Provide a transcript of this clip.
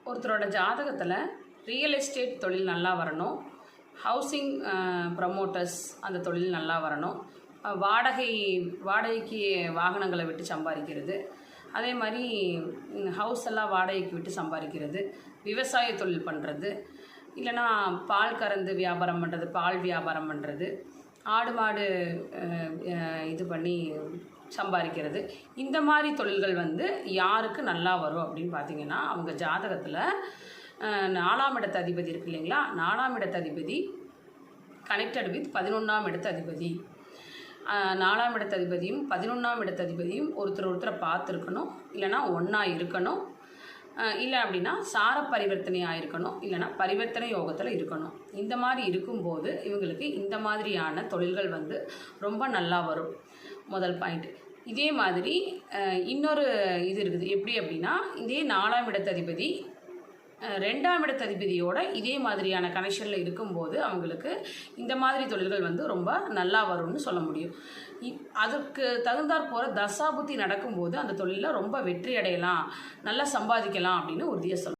ஒருத்தரோட ஜாதகத்தில் real estate தொழில் நல்லா வரணும், ஹவுசிங் ப்ரமோட்டர்ஸ் அந்த தொழில் நல்லா வரணும், வாடகைக்கு வாகனங்களை விட்டு சம்பாதிக்கிறது, அதே மாதிரி ஹவுஸ் எல்லாம் வாடகைக்கு விட்டு சம்பாதிக்கிறது, விவசாய தொழில் பண்ணுறது, இல்லைனா பால் கறந்து வியாபாரம் பண்ணுறது, பால் வியாபாரம் பண்ணுறது, ஆடு மாடு இது பண்ணி சம்பாதிக்கிறது, இந்த மாதிரி தொழில்கள் யாருக்கு நல்லா வரும் அப்படின்னு பார்த்தீங்கன்னா, அவங்க ஜாதகத்தில் 4ஆம் இடத்து அதிபதி இருக்கு இல்லைங்களா, 4ஆம் இடத்து அதிபதி கனெக்டட் வித் 11ஆம் இடத்து அதிபதி. 4ஆம் இடத்து அதிபதியும் 11ஆம் இடத்து அதிபதியும் ஒருத்தரை பார்த்துருக்கணும், இல்லைனா ஒன்றா இருக்கணும், இல்லை அப்படின்னா சார பரிவர்த்தனையாக இருக்கணும், இல்லைனா பரிவர்த்தனை யோகத்தில் இருக்கணும். இந்த மாதிரி இருக்கும்போது இவங்களுக்கு இந்த மாதிரியான தொழில்கள் ரொம்ப நல்லா வரும். முதல் பாயிண்ட். இதே மாதிரி இன்னொரு இது இருக்குது. எப்படி அப்படின்னா, இதே 4ஆம் இடத்து அதிபதி 2ஆம் இடத்து அதிபதியோட இதே மாதிரியான கனெக்ஷனில் இருக்கும்போது அவங்களுக்கு இந்த மாதிரி தொழில்கள் ரொம்ப நல்லா வரும்னு சொல்ல முடியும். அதுக்கு தகுந்தாற் போகிற தசாபுத்தி நடக்கும்போது அந்த தொழிலில் ரொம்ப வெற்றி அடையலாம், நல்லா சம்பாதிக்கலாம் அப்படின்னு உறுதியாக சொல்லலாம்.